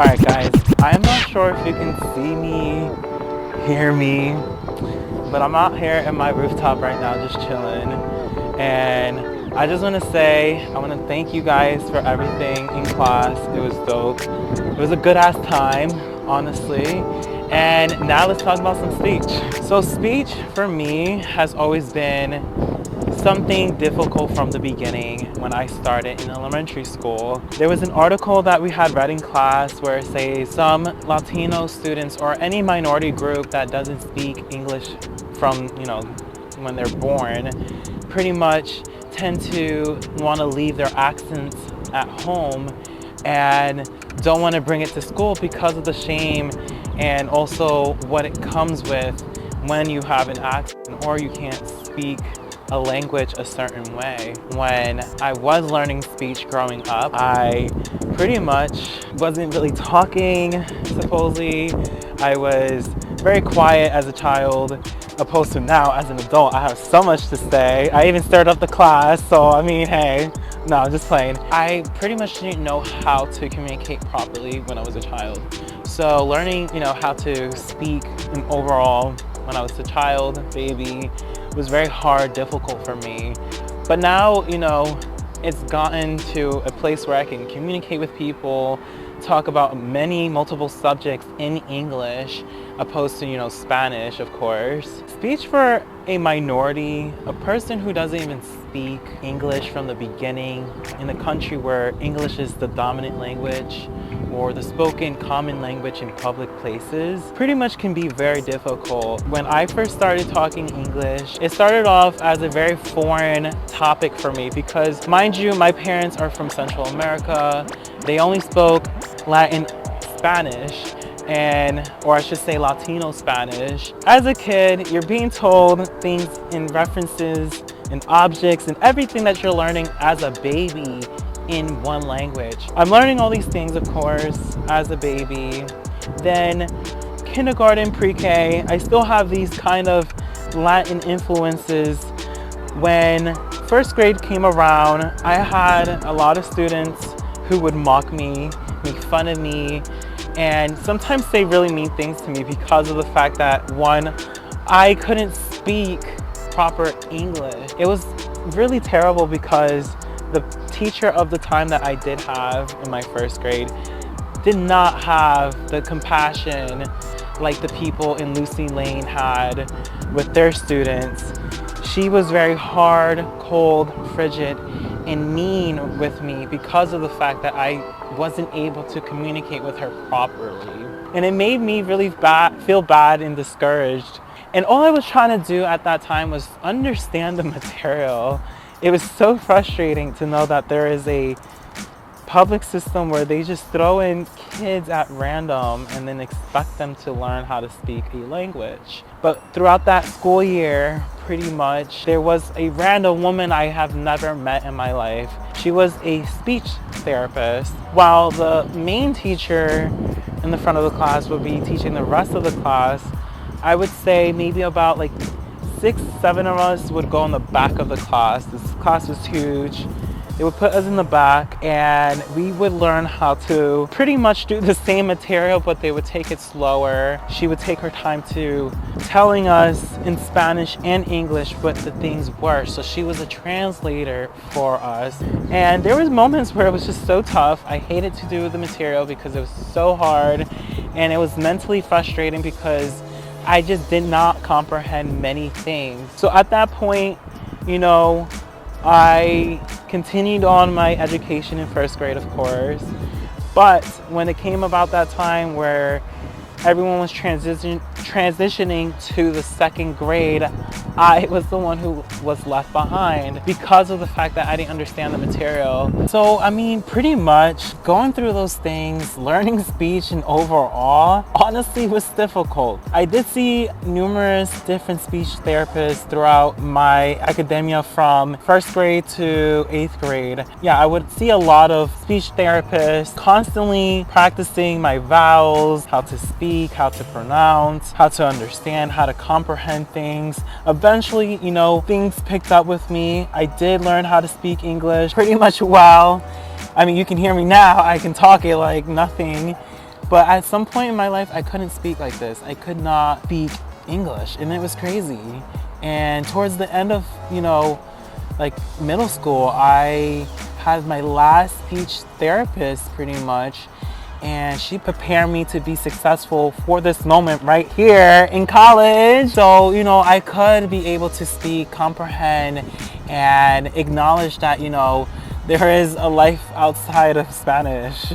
Alright guys, I'm not sure if you can see me, hear me, but I'm out here at my rooftop right now just chilling. And I just want to say, I want to thank you guys for everything in class. It was dope. It was a good ass time, honestly. And now let's talk about some speech. So speech for me has always been something difficult from the beginning when I started in elementary school. There was an article that we had read in class where it says some Latino students or any minority group that doesn't speak English from, when they're born, pretty much tend to want to leave their accents at home and don't want to bring it to school because of the shame and also what it comes with when you have an accent or you can't speak a language a certain way. When I was learning speech growing up, I pretty much wasn't really talking, supposedly. I was very quiet as a child, opposed to now as an adult. I have so much to say. I even stirred up the class, so I mean, hey, no, I'm just playing. I pretty much didn't know how to communicate properly when I was a child. So learning, how to speak in overall when I was a child, baby, was very hard, difficult for me. But now, it's gotten to a place where I can communicate with people, talk about multiple subjects in English, opposed to, Spanish, of course. Speech for a minority, a person who doesn't even speak English from the beginning, in a country where English is the dominant language, or the spoken common language in public places, pretty much can be very difficult. When I first started talking English, it started off as a very foreign topic for me because, mind you, my parents are from Central America. They only spoke Latin Spanish, or I should say Latino Spanish. As a kid, you're being told things in references and objects and everything that you're learning as a baby in one language. I'm learning all these things, of course, as a baby. Then kindergarten, pre-K, I still have these kind of Latin influences. When first grade came around, I had a lot of students who would mock me, make fun of me, and sometimes say really mean things to me because of the fact that, one, I couldn't speak proper English. It was really terrible because the teacher of the time that I did have in my first grade did not have the compassion like the people in Lucy Lane had with their students. She was very hard, cold, frigid, and mean with me because of the fact that I wasn't able to communicate with her properly. And it made me really feel bad and discouraged. And all I was trying to do at that time was understand the material. It was so frustrating to know that there is a public system where they just throw in kids at random and then expect them to learn how to speak a language. But throughout that school year, pretty much, there was a random woman I have never met in my life. She was a speech therapist, while the main teacher in the front of the class would be teaching the rest of the class. I would say maybe about 6, 7 of us would go in the back of the class. This class was huge. They would put us in the back and we would learn how to pretty much do the same material, but they would take it slower. She would take her time to telling us in Spanish and English what the things were. So she was a translator for us. And there was moments where it was just so tough. I hated to do the material because it was so hard, and it was mentally frustrating because I just did not comprehend many things. So at that point, I continued on my education in first grade, of course. But when it came about that time where everyone was transitioning to the second grade, I was the one who was left behind because of the fact that I didn't understand the material. So, pretty much going through those things, learning speech and overall, honestly was difficult. I did see numerous different speech therapists throughout my academia from first grade to 8th grade. Yeah, I would see a lot of speech therapists constantly practicing my vowels, how to speak, how to pronounce, how to understand, how to comprehend things. Eventually, things picked up with me. I did learn how to speak English pretty much well. You can hear me now. I can talk it like nothing. But at some point in my life, I couldn't speak like this. I could not speak English, and it was crazy. And towards the end of, like middle school, I had my last speech therapist pretty much, and she prepared me to be successful for this moment right here in college. So, I could be able to speak, comprehend, and acknowledge that, there is a life outside of Spanish.